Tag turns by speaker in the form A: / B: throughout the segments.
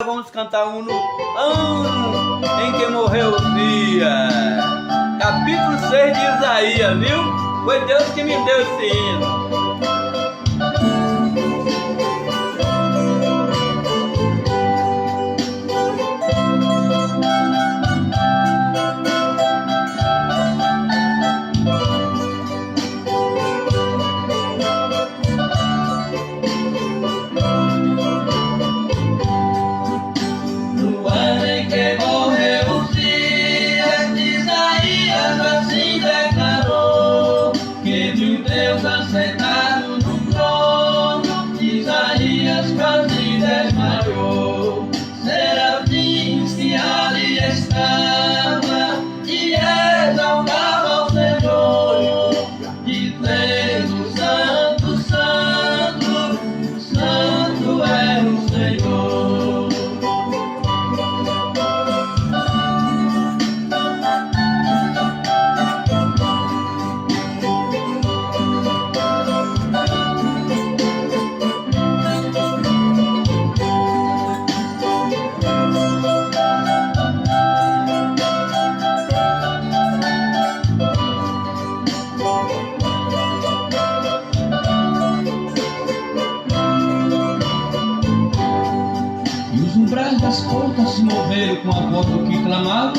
A: Vamos cantar um no ano em que morreu Uzias. Capítulo 6 de Isaías, viu? Foi Deus que me deu esse hino.
B: Sentado no trono, Isaías quase desmaiou. Serafins que ali estava e exaltava ao Senhor, dizendo: Santo, Santo, Santo é o Senhor. As portas se moveram com a voz do que clamava,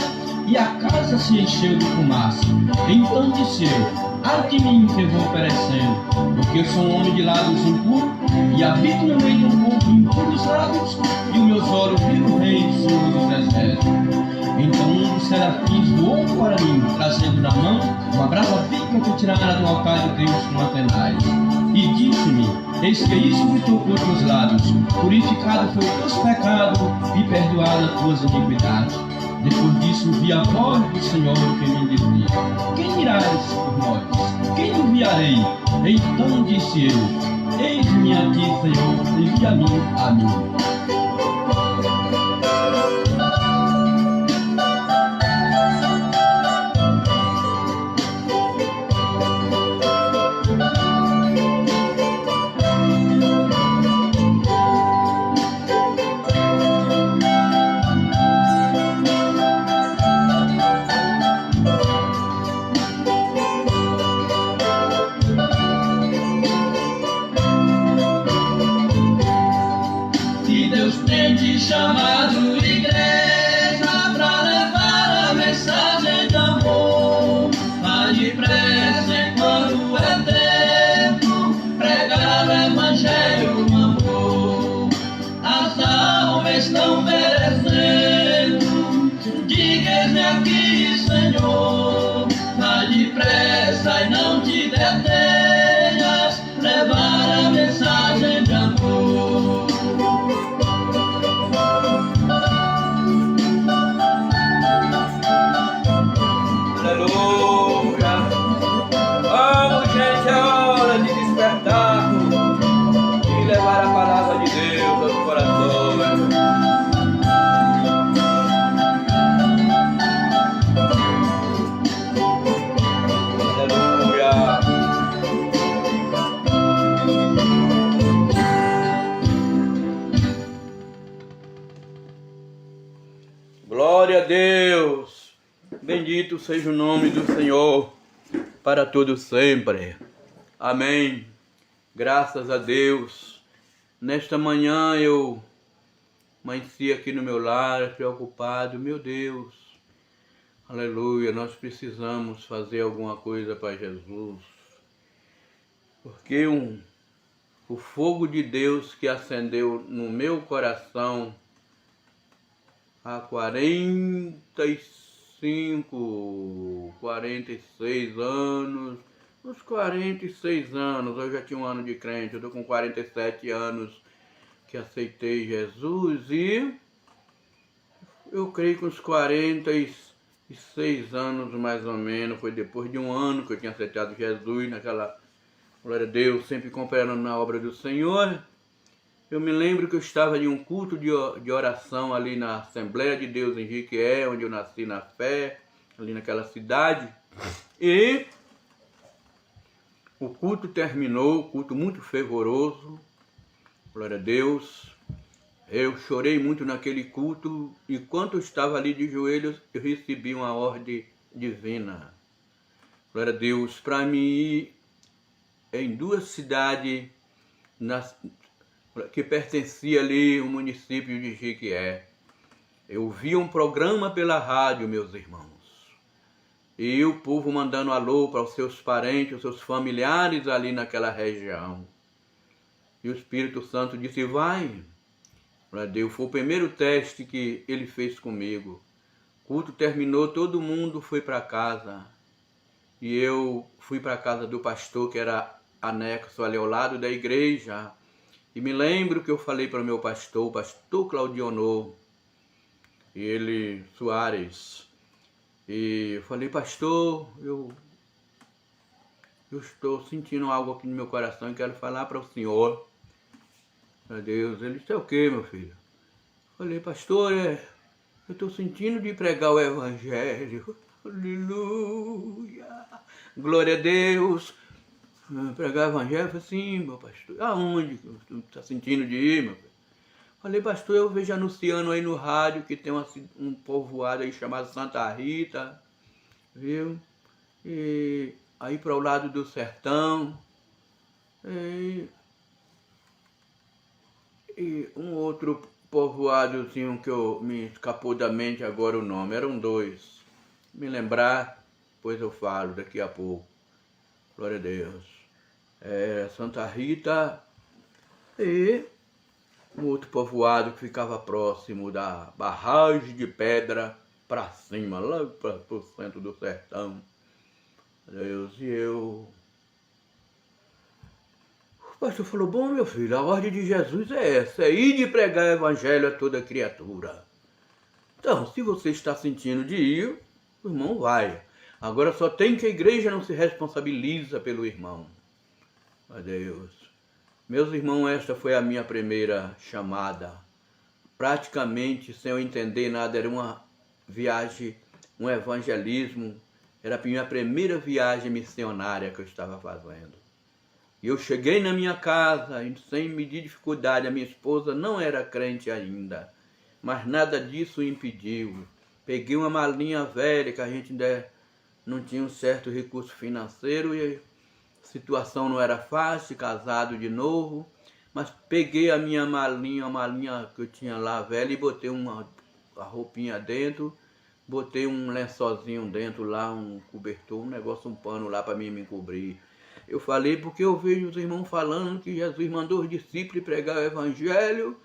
B: e a casa se encheu de fumaça. Então disse eu: ai de mim que vou perecendo, porque eu sou um homem de lábios impuros, e habito no meio de um povo impuro dos lábios, e os meus olhos viram o Rei Senhor dos Exércitos. Então um dos serafins voou para mim, trazendo na mão uma brava pica que tirara do altar de Deus com Atenais. E disse-me: eis que isso me tocou os teus lábios, purificado foi os teus pecados e perdoada as tuas iniquidades. Depois disso vi a voz do Senhor que me dizia: quem irás por nós? Quem enviarei? Então disse eu: eis-me aqui, Senhor, envia-me a mim. Chamado igreja para levar a mensagem de amor, vai depressa enquanto é tempo, pregar o evangelho do amor. As almas estão perecendo, diga-me aqui, Senhor, vai depressa e não te detenhas, levar a mensagem de amor.
A: Glória a Deus, bendito seja o nome do Senhor, para todo sempre, amém. Graças a Deus, nesta manhã eu amanheci aqui no meu lar, preocupado, meu Deus, aleluia, nós precisamos fazer alguma coisa para Jesus, porque o fogo de Deus que acendeu no meu coração há 45, 46 anos, uns 46 anos, eu já tinha um ano de crente, eu estou com 47 anos que aceitei Jesus e eu creio que uns 46 anos mais ou menos, foi depois de um ano que eu tinha aceitado Jesus, naquela, glória a Deus, sempre cooperando na obra do Senhor. Eu me lembro que eu estava em um culto de oração ali na Assembleia de Deus em Jequié, onde eu nasci na fé, ali naquela cidade. E o culto terminou, culto muito fervoroso, glória a Deus. Eu chorei muito naquele culto e enquanto eu estava ali de joelhos, eu recebi uma ordem divina. Glória a Deus, para mim ir em duas cidades que pertencia ali ao município de Jequié. Eu vi um programa pela rádio, meus irmãos. E o povo mandando alô para os seus parentes, os seus familiares ali naquela região. E o Espírito Santo disse, vai. Glória a Deus, foi o primeiro teste que ele fez comigo. O culto terminou, todo mundo foi para casa. E eu fui para a casa do pastor, que era anexo ali ao lado da igreja. E me lembro que eu falei para o meu pastor, o pastor Claudionor, e ele, Soares, e eu falei, pastor, eu estou sentindo algo aqui no meu coração e quero falar para o senhor. Meu Deus, ele disse, é o que, meu filho? Eu falei, pastor, eu estou sentindo de pregar o evangelho. Aleluia! Glória a Deus! Pregar o evangelho? Eu falei, sim, meu pastor. Aonde que você está sentindo de ir, meu filho? Falei, pastor, eu vejo anunciando aí no rádio que tem um povoado aí chamado Santa Rita, viu? E aí para o lado do sertão. E um outro povoadozinho que me escapou da mente agora o nome. Eram dois. Me lembrar, pois eu falo daqui a pouco. Glória a Deus. Santa Rita e um outro povoado que ficava próximo da barragem de pedra para cima, lá para o centro do sertão. Deus, e eu... O pastor falou, bom, meu filho, a ordem de Jesus é essa, é ir de pregar o evangelho a toda criatura. Então, se você está sentindo de ir, o irmão vai. Agora só tem que a igreja não se responsabiliza pelo irmão. Meu Deus. Meus irmãos, esta foi a minha primeira chamada. Praticamente, sem eu entender nada, era uma viagem, um evangelismo. Era a minha primeira viagem missionária que eu estava fazendo. E eu cheguei na minha casa, sem medir dificuldade. A minha esposa não era crente ainda, mas nada disso impediu. Peguei uma malinha velha, que a gente ainda não tinha um certo recurso financeiro e a situação não era fácil, casado de novo. Mas peguei a minha malinha, a malinha que eu tinha lá velha, e botei uma roupinha dentro, botei um lençolzinho dentro lá, um cobertor, um negócio, um pano lá para mim me cobrir. Eu falei porque eu vejo os irmãos falando que Jesus mandou os discípulos pregar o evangelho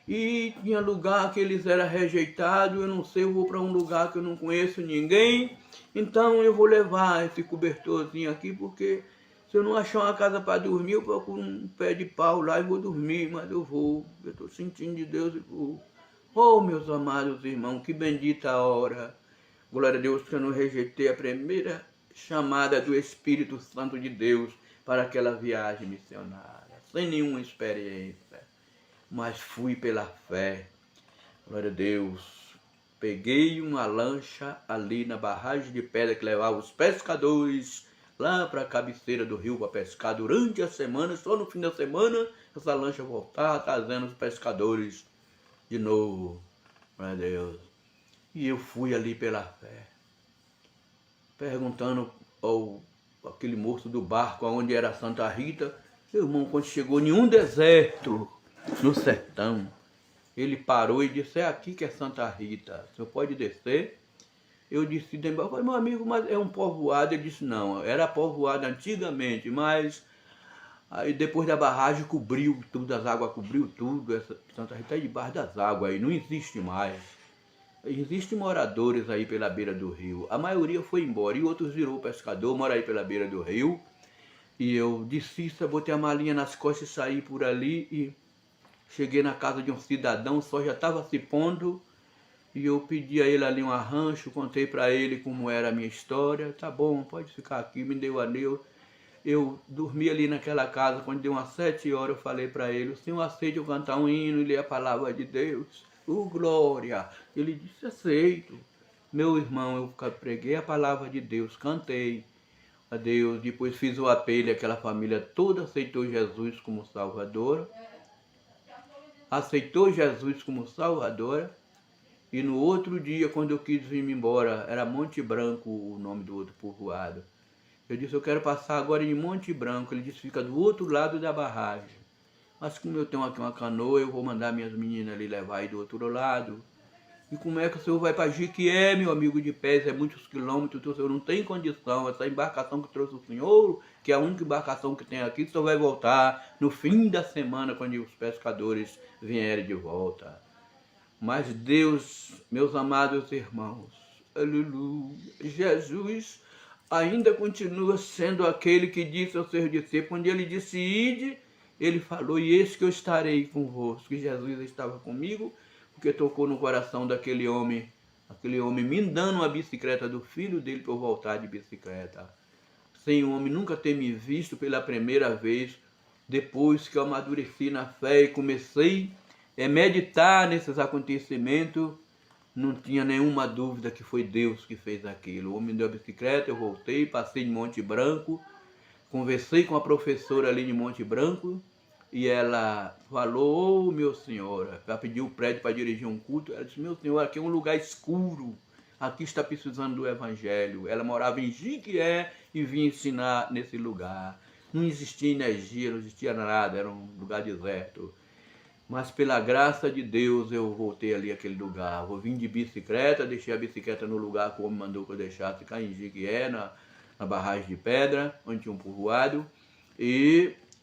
A: e tinha lugar que eles eram rejeitados. Eu não sei, eu vou para um lugar que eu não conheço ninguém, então eu vou levar esse cobertorzinho aqui, porque se eu não achar uma casa para dormir, eu procuro um pé de pau lá e vou dormir, mas eu vou. Eu estou sentindo de Deus e vou. Oh, meus amados irmãos, que bendita hora. Glória a Deus que eu não rejeitei a primeira chamada do Espírito Santo de Deus para aquela viagem missionária, sem nenhuma experiência, mas fui pela fé. Glória a Deus. Peguei uma lancha ali na barragem de pedra que levava os pescadores lá para a cabeceira do rio para pescar durante a semana. Só no fim da semana essa lancha voltava trazendo os pescadores de novo. Glória a Deus. E eu fui ali pela fé, perguntando aquele moço do barco onde era Santa Rita. Meu irmão, quando chegou em um deserto no sertão, ele parou e disse, é aqui que é Santa Rita, o senhor pode descer? Eu disse, eu falei, meu amigo, mas é um povoado? Ele disse, não, era povoado antigamente, mas aí depois da barragem cobriu tudo, as águas cobriu tudo, essa Santa Rita está debaixo das águas aí, não existe mais. Existem moradores aí pela beira do rio, a maioria foi embora e outros virou pescador, mora aí pela beira do rio. E eu desci, botei a malinha nas costas e saí por ali e cheguei na casa de um cidadão, o sol já estava se pondo e eu pedi a ele ali um arranjo, contei para ele como era a minha história. Tá bom, pode ficar aqui, me deu anel. Eu dormi ali naquela casa, quando deu umas 7 horas eu falei para ele, o senhor aceita eu cantar um hino e ler a palavra de Deus? Glória! Ele disse, aceito. Meu irmão, eu preguei a palavra de Deus, cantei a Deus, depois fiz o apelo, aquela família toda aceitou Jesus como Salvador. aceitou Jesus como Salvador. E no outro dia, quando eu quis ir embora, era Monte Branco o nome do outro povoado. Eu disse, eu quero passar agora em Monte Branco. Ele disse, fica do outro lado da barragem. Mas como eu tenho aqui uma canoa, eu vou mandar minhas meninas ali levar aí do outro lado. E como é que o senhor vai para Jiquié, meu amigo de pés, é muitos quilômetros, o senhor não tem condição, essa embarcação que trouxe o senhor, que é a única embarcação que tem aqui, o senhor vai voltar no fim da semana, quando os pescadores vierem de volta. Mas Deus, meus amados irmãos, aleluia, Jesus ainda continua sendo aquele que disse aos seus discípulos, quando ele disse, ide, ele falou, e eis que eu estarei convosco, que Jesus estava comigo, porque tocou no coração daquele homem me dando uma bicicleta do filho dele para eu voltar de bicicleta. Sem o homem nunca ter me visto pela primeira vez, depois que eu amadureci na fé e comecei a meditar nesses acontecimentos, não tinha nenhuma dúvida que foi Deus que fez aquilo. O homem me deu a bicicleta, eu voltei, passei em Monte Branco, conversei com a professora ali de Monte Branco, e ela falou, meu senhor, ela pediu o prédio para dirigir um culto. Ela disse, meu senhor, aqui é um lugar escuro, aqui está precisando do evangelho. Ela morava em Jiquié e vinha ensinar nesse lugar. Não existia energia, não existia nada, era um lugar deserto. Mas pela graça de Deus eu voltei ali àquele lugar. Eu vim de bicicleta, deixei a bicicleta no lugar que o homem mandou que eu deixasse, cá em Jiquié, na barragem de pedra, onde tinha um povoado.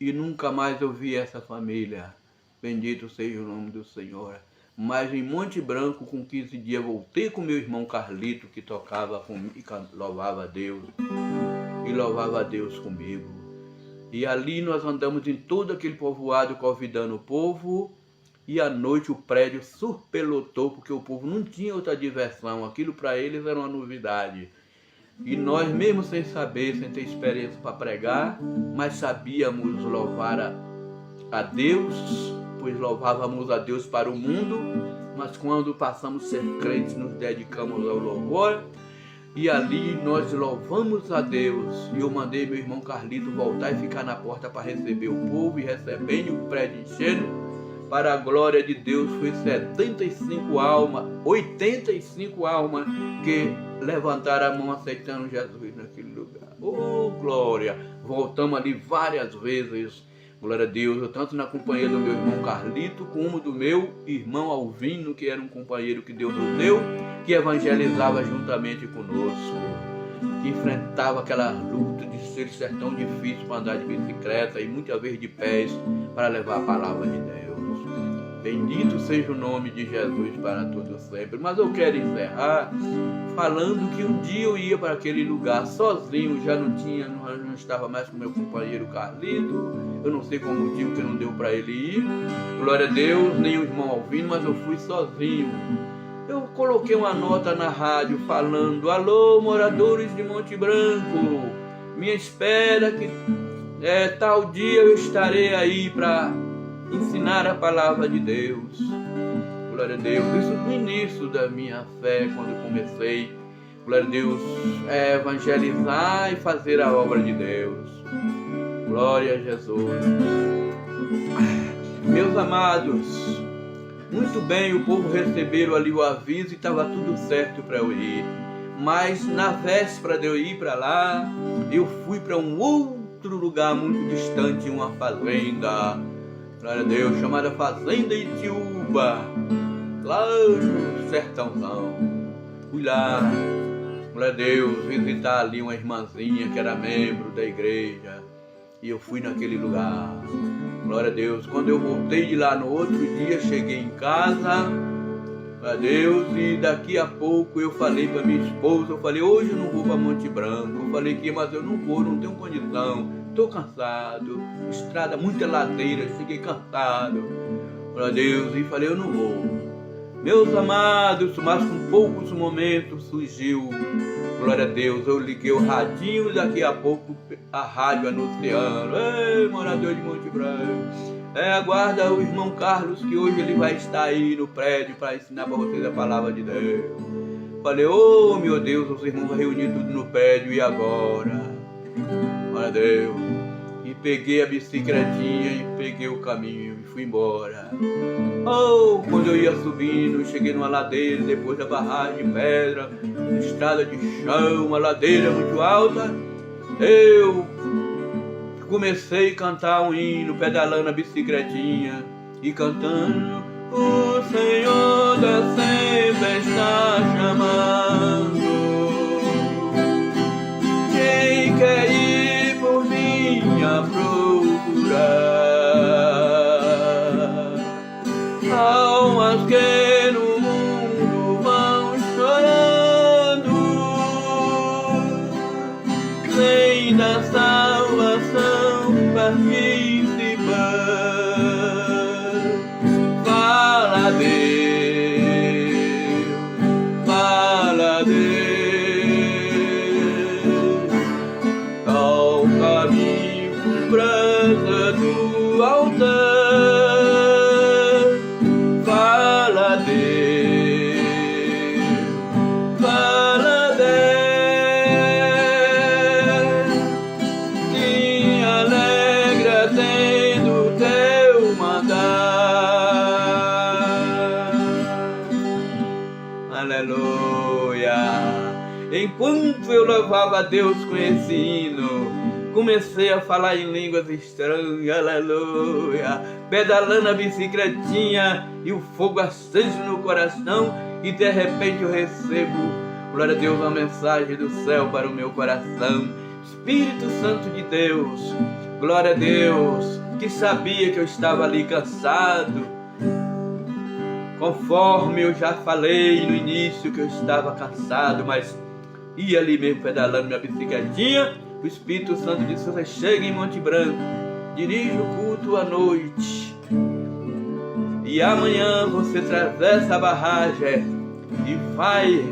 A: E nunca mais eu vi essa família. Bendito seja o nome do Senhor. Mas em Monte Branco, com 15 dias, voltei com meu irmão Carlito, que tocava comigo e louvava a Deus. E louvava a Deus comigo. E ali nós andamos em todo aquele povoado convidando o povo. E à noite o prédio superlotou, porque o povo não tinha outra diversão. Aquilo para eles era uma novidade. E nós, mesmo sem saber, sem ter experiência para pregar, mas sabíamos louvar a Deus, pois louvávamos a Deus para o mundo, mas quando passamos a ser crentes, nos dedicamos ao louvor, e ali nós louvamos a Deus. E eu mandei meu irmão Carlito voltar e ficar na porta para receber o povo, e recebendo o prédio enchendo. Para a glória de Deus, foi 75 almas, 85 almas que levantaram a mão aceitando Jesus naquele lugar. Oh, glória! Voltamos ali várias vezes, glória a Deus, eu tanto na companhia do meu irmão Carlito, como do meu irmão Alvino, que era um companheiro que Deus nos deu, que evangelizava juntamente conosco, que enfrentava aquela luta de ser tão difícil para andar de bicicleta e muitas vezes de pés para levar a palavra de Deus. Bendito seja o nome de Jesus para todo sempre. Mas eu quero encerrar falando que um dia eu ia para aquele lugar sozinho, já não estava mais com meu companheiro Carlito. Eu não sei qual motivo que não deu para ele ir. Glória a Deus, nem o irmão Alvino, mas eu fui sozinho. Eu coloquei uma nota na rádio falando, alô, moradores de Monte Branco, minha espera que tal dia eu estarei aí para ensinar a palavra de Deus. Glória a Deus. Isso no início da minha fé, quando eu comecei, glória a Deus, evangelizar e fazer a obra de Deus. Glória a Jesus. Meus amados, muito bem, o povo recebeu ali o aviso e estava tudo certo para eu ir. Mas na véspera de eu ir para lá, eu fui para um outro lugar muito distante, uma fazenda, glória a Deus, chamada Fazenda Itiúba, lá no sertãozão. Fui lá, glória a Deus, visitar ali uma irmãzinha que era membro da igreja. E eu fui naquele lugar, glória a Deus. Quando eu voltei de lá no outro dia, cheguei em casa, glória a Deus, e daqui a pouco eu falei para minha esposa, eu falei, hoje eu não vou para Monte Branco. Eu falei que, mas eu não vou, não tenho condição. Estou cansado, estrada, muita ladeira, cheguei cansado, glória a Deus, e falei, eu não vou. Meus amados, mas com poucos momentos surgiu, glória a Deus, eu liguei o radinho e daqui a pouco a rádio anunciando, ei, morador de Monte Branco, aguarda o irmão Carlos que hoje ele vai estar aí no prédio para ensinar para vocês a palavra de Deus. Falei, oh meu Deus, os irmãos vão reunir tudo no prédio, e agora? Glória a Deus. E peguei a bicicletinha e peguei o caminho e fui embora. Oh, quando eu ia subindo, cheguei numa ladeira, depois da barragem de pedra, estrada de chão, uma ladeira muito alta. Eu comecei a cantar um hino, pedalando a bicicletinha e cantando: o Senhor da sempre está chamando. Quem quer ir por mim a procurar? Almas que no mundo vão chorando, sem da salvação participar. Fala a Deus, fala a Deus, ao caminho com brasa do altar. Fala a Deus, fala a Deus, que alegra tendo teu mandar. Aleluia! Enquanto eu louvava a Deus com esse hino, comecei a falar em línguas estranhas, aleluia, pedalando a bicicletinha e o fogo aceso no coração, e de repente eu recebo, glória a Deus, uma mensagem do céu para o meu coração. Espírito Santo de Deus, glória a Deus, que sabia que eu estava ali cansado, conforme eu já falei no início que eu estava cansado, mas ia ali mesmo pedalando minha bicicletinha. O Espírito Santo disse: você chega em Monte Branco, dirige o culto à noite, e amanhã você atravessa a barragem e vai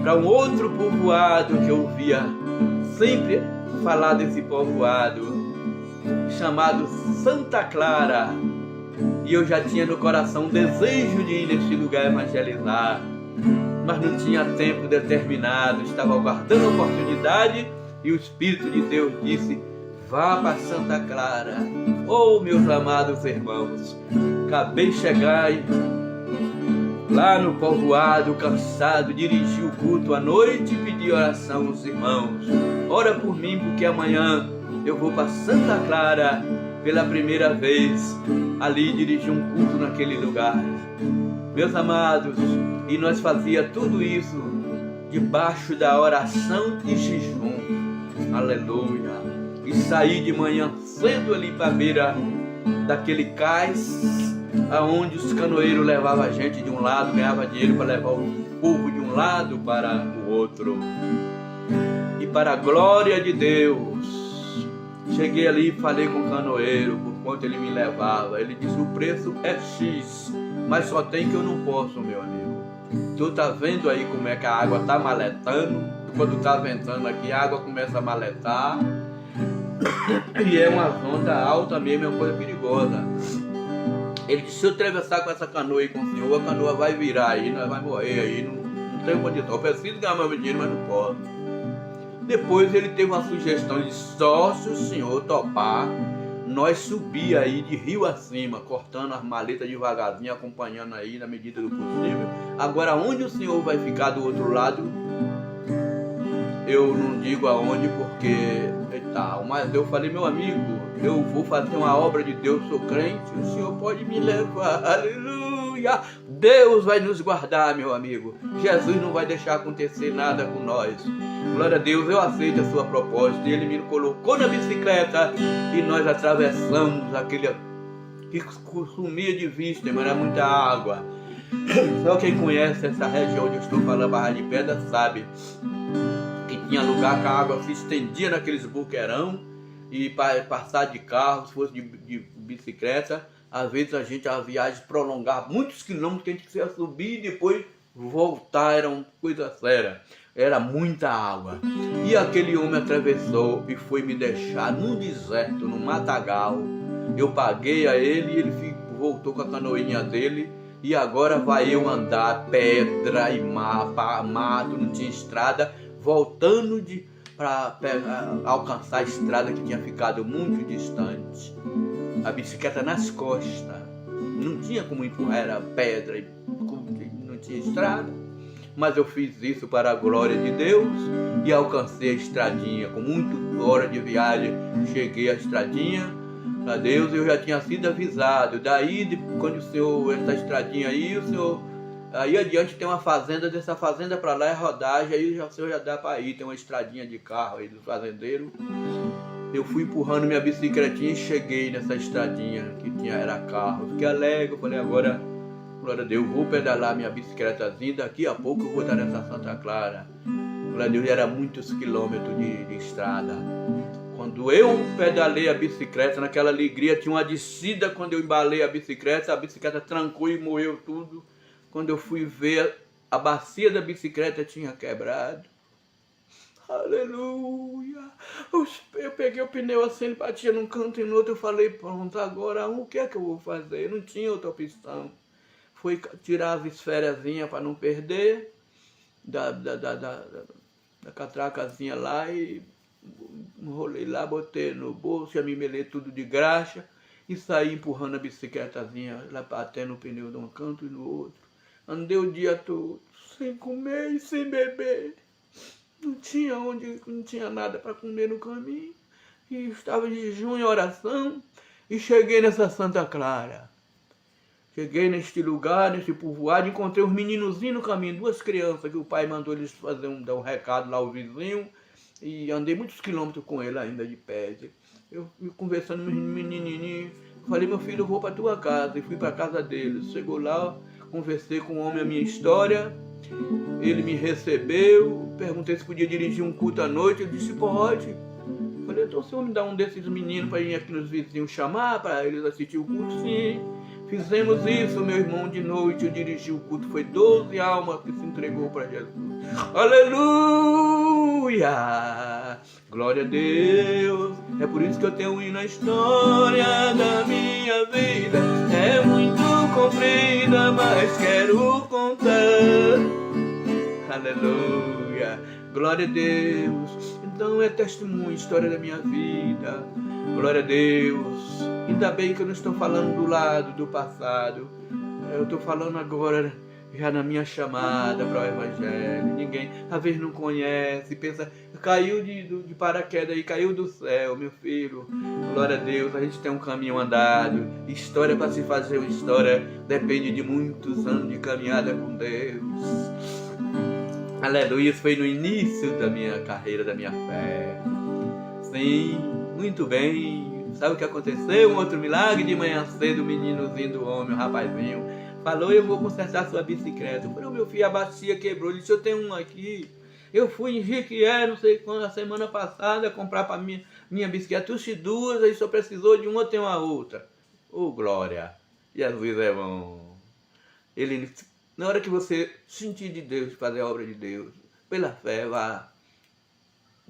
A: para um outro povoado que eu via sempre falar desse povoado, chamado Santa Clara. E eu já tinha no coração o desejo de ir nesse lugar evangelizar, mas não tinha tempo determinado, estava aguardando a oportunidade, e o Espírito de Deus disse: vá para Santa Clara. Oh, meus amados irmãos, acabei de chegar lá no povoado, cansado, dirigi o culto à noite e pedi oração aos irmãos: ora por mim, porque amanhã eu vou para Santa Clara pela primeira vez, ali dirigir um culto naquele lugar. Meus amados, e nós fazia tudo isso debaixo da oração e jejum, aleluia. E saí de manhã cedo ali para a beira daquele cais, aonde os canoeiros levavam a gente de um lado, ganhava dinheiro para levar o povo de um lado para o outro. E para a glória de Deus, cheguei ali e falei com o canoeiro por quanto ele me levava. Ele disse: o preço é X, mas só tem que eu não posso, meu amigo. Tu tá vendo aí como é que a água tá maletando? Quando tá ventando aqui, a água começa a maletar. E é uma onda alta mesmo, é uma coisa perigosa. Ele disse: se eu atravessar com essa canoa aí com o senhor, a canoa vai virar aí, nós vamos morrer aí, não tenho condição. Eu preciso ganhar meu dinheiro, mas não posso. Depois ele teve uma sugestão de: só se o senhor topar, nós subir aí de rio acima, cortando as maletas devagarzinho, acompanhando aí na medida do possível. Agora, onde o senhor vai ficar do outro lado, eu não digo aonde, porque é tal. Mas eu falei: meu amigo, eu vou fazer uma obra de Deus, sou crente, o senhor pode me levar, aleluia. Deus vai nos guardar, meu amigo. Jesus não vai deixar acontecer nada com nós. Glória a Deus, eu aceito a sua proposta. Ele me colocou na bicicleta e nós atravessamos aquele que sumia de vista, mas era muita água. Só quem conhece essa região onde eu estou falando, Barra de Pedra, sabe que tinha lugar que a água se estendia naqueles buqueirão, e para passar de carro, se fosse de bicicleta, às vezes a viagem prolongava muitos quilômetros, que a gente precisava subir e depois voltar, era uma coisa séria. Era muita água. E aquele homem atravessou e foi me deixar num deserto, num matagal. Eu paguei a ele e ele voltou com a canoinha dele. E agora vai eu andar pedra e mato, não tinha estrada, voltando para alcançar a estrada que tinha ficado muito distante. A bicicleta nas costas, não tinha como empurrar, era pedra, não tinha estrada, mas eu fiz isso para a glória de Deus e alcancei a estradinha. Com muitas horas de viagem, cheguei à estradinha. Para Deus, eu já tinha sido avisado. Daí, quando o senhor, essa estradinha aí, o senhor, aí adiante tem uma fazenda, dessa fazenda para lá é rodagem, aí o senhor já dá para ir, tem uma estradinha de carro aí do fazendeiro. Eu fui empurrando minha bicicletinha e cheguei nessa estradinha que era carro. Fiquei alegre, falei, agora, glória a Deus, vou pedalar minha bicicletazinha, daqui a pouco eu vou estar nessa Santa Clara. Glória a Deus, era muitos quilômetros de estrada. Quando eu pedalei a bicicleta, naquela alegria, tinha uma descida. Quando eu embalei a bicicleta trancou e moeu tudo. Quando eu fui ver, a bacia da bicicleta tinha quebrado. Aleluia! Eu peguei o pneu assim, ele batia num canto e no outro. Eu falei, pronto, agora o que é que eu vou fazer? Não tinha outra opção. Fui tirar as esferazinhas para não perder da catracazinha lá e enrolei lá, botei no bolso, já me melei tudo de graxa e saí empurrando a bicicletazinha lá, batendo o pneu de um canto e no outro. Andei o dia todo, sem comer e sem beber. Não tinha nada para comer no caminho. E estava em jejum e oração e cheguei nessa Santa Clara. Cheguei neste lugar, nesse povoado, encontrei uns meninozinhos no caminho, duas crianças que o pai mandou eles dar um recado lá ao vizinho. E andei muitos quilômetros com ele ainda de pé. Eu fui conversando com os menininhos. Falei, meu filho, eu vou para tua casa. E fui para a casa dele. Chegou lá, conversei com o homem a minha história. Ele me recebeu. Perguntei se podia dirigir um culto à noite. Ele disse, pode. Falei, então o senhor me dá um desses meninos para ir aqui nos vizinhos chamar, para eles assistir o culto? Sim. Fizemos isso, meu irmão, de noite. Eu dirigi o culto. Foi 12 almas que se entregou para Jesus. Aleluia! Glória a Deus! É por isso que eu tenho um hino na história da minha vida. É muito comprida, mas quero contar. Aleluia! Glória a Deus! Então é testemunho, história da minha vida. Glória a Deus! Ainda bem que eu não estou falando do lado, do passado. Eu estou falando agora, já na minha chamada para o Evangelho. Ninguém, às vezes, não conhece, pensa, caiu de paraquedas aí, caiu do céu, meu filho. Glória a Deus, a gente tem um caminho andado. História para se fazer uma história depende de muitos anos de caminhada com Deus. Aleluia, isso foi no início da minha carreira, da minha fé. Sim, muito bem. Sabe o que aconteceu? Um outro milagre, de manhã cedo, o meninozinho do homem, o rapazinho, falou, eu vou consertar sua bicicleta. Eu falei, meu filho, a bacia quebrou. Ele disse, eu tenho um aqui. Eu fui em Jequié, não sei quando, a semana passada, comprar para minha bicicleta. Trouxe duas, aí só precisou de uma, eu tenho uma outra. Oh, glória! Jesus é bom. Ele, na hora que você sentir de Deus, fazer a obra de Deus, pela fé, vá.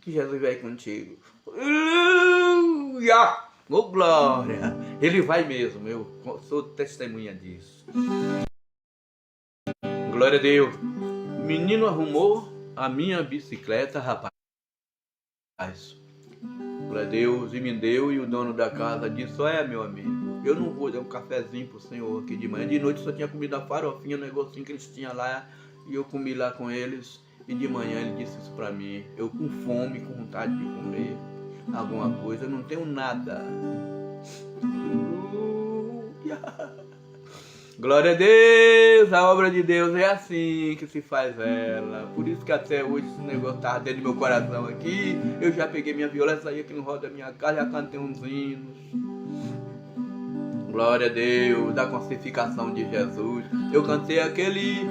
A: Que Jesus vai contigo. Aleluia! Oh, glória! Ele vai mesmo, eu sou testemunha disso. Glória a Deus. O menino arrumou a minha bicicleta, rapaz. Glória a Deus, e me deu, e o dono da casa disse, olha, meu amigo, eu não vou dar um cafezinho pro senhor aqui de manhã. De noite só tinha comido a farofinha, um negocinho que eles tinham lá, e eu comi lá com eles. E de manhã ele disse isso pra mim, eu com fome, com vontade de comer alguma coisa, eu não tenho nada. Glória a Deus, a obra de Deus é assim que se faz ela. Por isso que até hoje esse negócio tá dentro do meu coração aqui. Eu já peguei minha viola, saí aqui no roda da minha casa, já cantei uns hinos. Glória a Deus, da crucificação de Jesus. Eu cantei aquele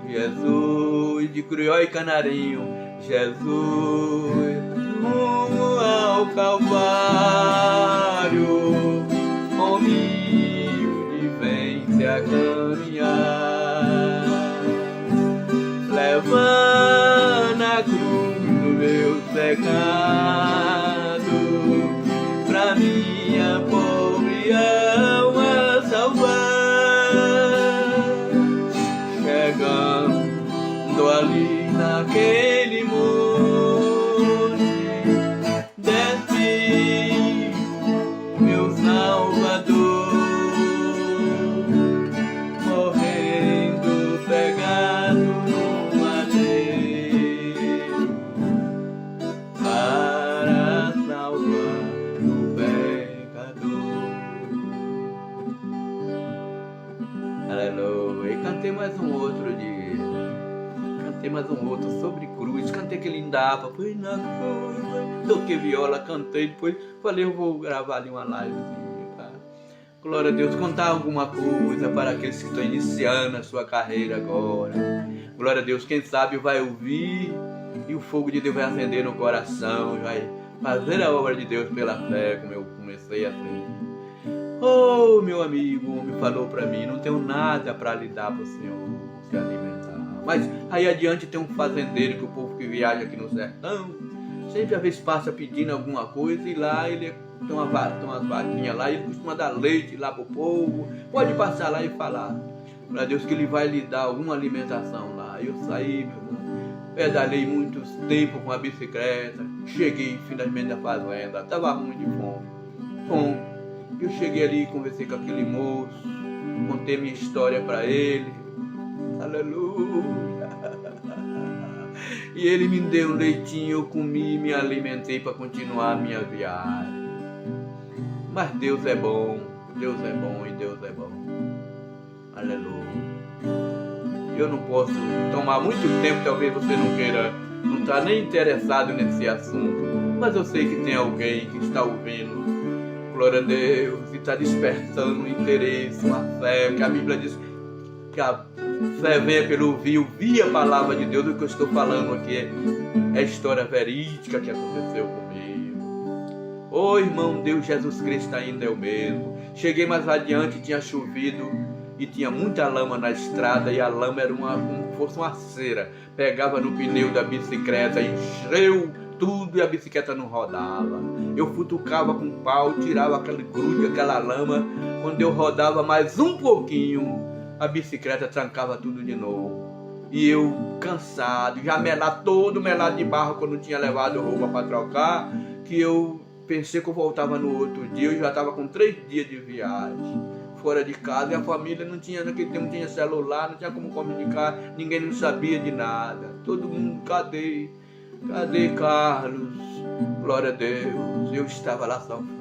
A: Jesus de Cruió e Canarinho. Jesus rumo ao Calvário, humilde vem-se a caminhar, levando a cruz do meu pecado, pra minha pobre alma salvar. Chegando ali naquele mundo, E cantei mais um outro sobre cruz. Cantei aquele Indapa, foi na cruz. Toquei viola, cantei, depois falei, eu vou gravar ali uma livezinha. Glória a Deus, contar alguma coisa para aqueles que estão iniciando a sua carreira agora. Glória a Deus, quem sabe vai ouvir e o fogo de Deus vai acender no coração, vai fazer a obra de Deus pela fé, como eu comecei a ter. Oh, meu amigo, o homem falou para mim, não tenho nada para lhe dar para o Senhor se alimentar. Mas aí adiante tem um fazendeiro, que o povo que viaja aqui no sertão, sempre a vez passa pedindo alguma coisa e lá ele tem umas vaquinhas lá, ele costuma dar leite lá pro povo, pode passar lá e falar para Deus que ele vai lhe dar alguma alimentação lá. Eu saí, meu irmão, pedalei muito tempo com a bicicleta, cheguei finalmente na fazenda, estava ruim de fome. Eu cheguei ali, conversei com aquele moço, contei minha história para ele, aleluia. E ele me deu um leitinho, eu comi, me alimentei para continuar a minha viagem. Mas Deus é bom e Deus é bom. Aleluia. Eu não posso tomar muito tempo, talvez você não está nem interessado nesse assunto, mas eu sei que tem alguém que está ouvindo, glória a Deus, e está despertando um interesse, uma fé, que a Bíblia diz que a fé vem pelo ouvir a palavra de Deus. O que eu estou falando aqui é história verídica que aconteceu comigo. Ô irmão, Deus Jesus Cristo ainda é o mesmo. Cheguei mais adiante, tinha chovido e tinha muita lama na estrada, e a lama era como se fosse uma cera, pegava no pneu da bicicleta, encheu tudo e a bicicleta não rodava. Eu futucava com um pau, tirava aquele grude, aquela lama. Quando eu rodava mais um pouquinho, a bicicleta trancava tudo de novo. E eu cansado, já todo melado de barro, quando tinha levado roupa para trocar, que eu pensei que eu voltava no outro dia. Eu já estava com 3 dias de viagem, fora de casa, e a família não tinha, naquele tempo não tinha celular, não tinha como comunicar, ninguém não sabia de nada. Todo mundo, cadê Carlos? Glória a Deus, eu estava lá sofrendo.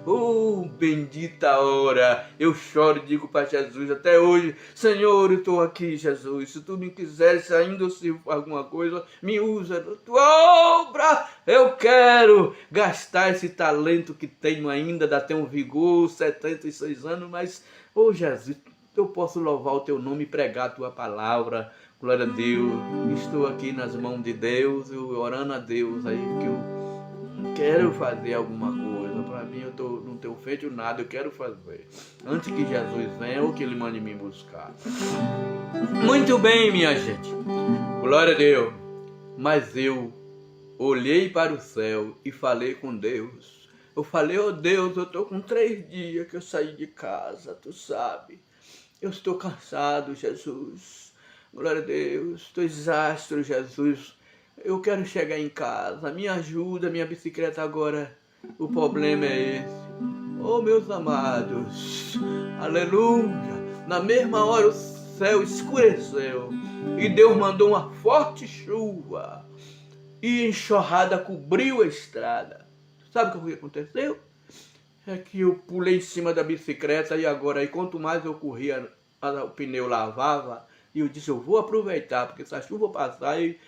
A: Oh, bendita hora, eu choro e digo para Jesus até hoje, Senhor, eu estou aqui, Jesus, se tu me quiseres ainda se alguma coisa, me usa na tua obra. Eu quero gastar esse talento que tenho ainda, dá até um vigor, 76 anos, mas, oh Jesus, eu posso louvar o teu nome e pregar a tua palavra. Glória a Deus, estou aqui nas mãos de Deus, eu orando a Deus aí, que eu quero fazer alguma coisa. Para mim, eu não tenho feito nada, eu quero fazer. Antes que Jesus venha ou que ele mande me buscar. Muito bem, minha gente. Glória a Deus. Mas eu olhei para o céu e falei com Deus. Eu falei, oh Deus, eu estou com 3 dias que eu saí de casa, tu sabe. Eu estou cansado, Jesus. Glória a Deus, estou exausto, Jesus. Eu quero chegar em casa, me ajuda, minha bicicleta agora, o problema é esse. Oh, meus amados, aleluia, na mesma hora o céu escureceu e Deus mandou uma forte chuva e enxurrada cobriu a estrada. Sabe o que aconteceu? É que eu pulei em cima da bicicleta e agora, quanto mais eu corria, o pneu lavava. E eu disse, eu vou aproveitar, porque se a chuva passar e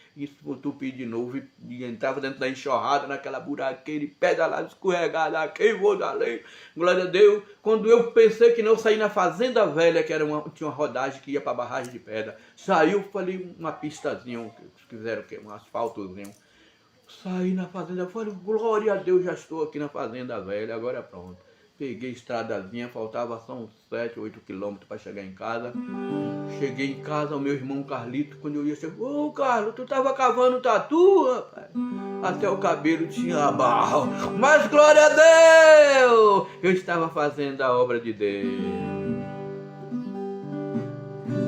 A: entupir de novo, e entrava dentro da enxurrada, naquela buraqueira, e pedalava, escorregada aqui, vou dali, glória a Deus. Quando eu pensei que não, eu saí na Fazenda Velha, que tinha uma rodagem que ia para a barragem de pedra. Saiu, falei, uma pistazinha, se quiseram, um asfaltozinho. Saí na Fazenda, falei, glória a Deus, já estou aqui na Fazenda Velha, agora é pronto. Peguei estradazinha, faltava só uns 7, 8 quilômetros para chegar em casa. Cheguei em casa, o meu irmão Carlito, quando eu ia, ô Carlos, tu tava cavando tatu, rapaz? Até o cabelo tinha barro. Mas glória a Deus! Eu estava fazendo a obra de Deus.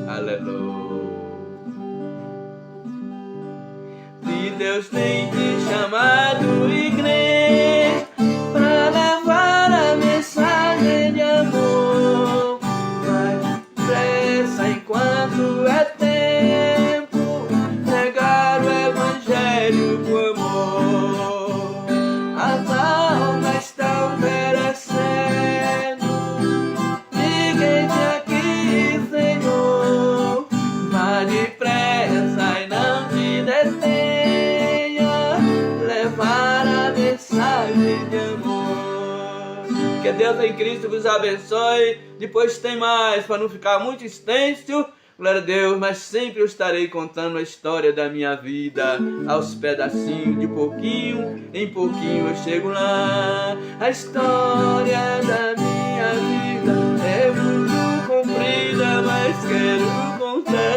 A: Aleluia. Se Deus tem te chamado, igreja, para levar a mensagem de amor, vai depressa enquanto é tempo, pregar o evangelho com amor. As almas estão perecendo, fiquem aqui, Senhor.
C: Que Deus em Cristo vos abençoe. Depois tem mais, para não ficar muito extenso. Glória a Deus, mas sempre eu estarei contando a história da minha vida, aos pedacinhos, de pouquinho em pouquinho eu chego lá. A história da minha vida é muito comprida, mas quero contar.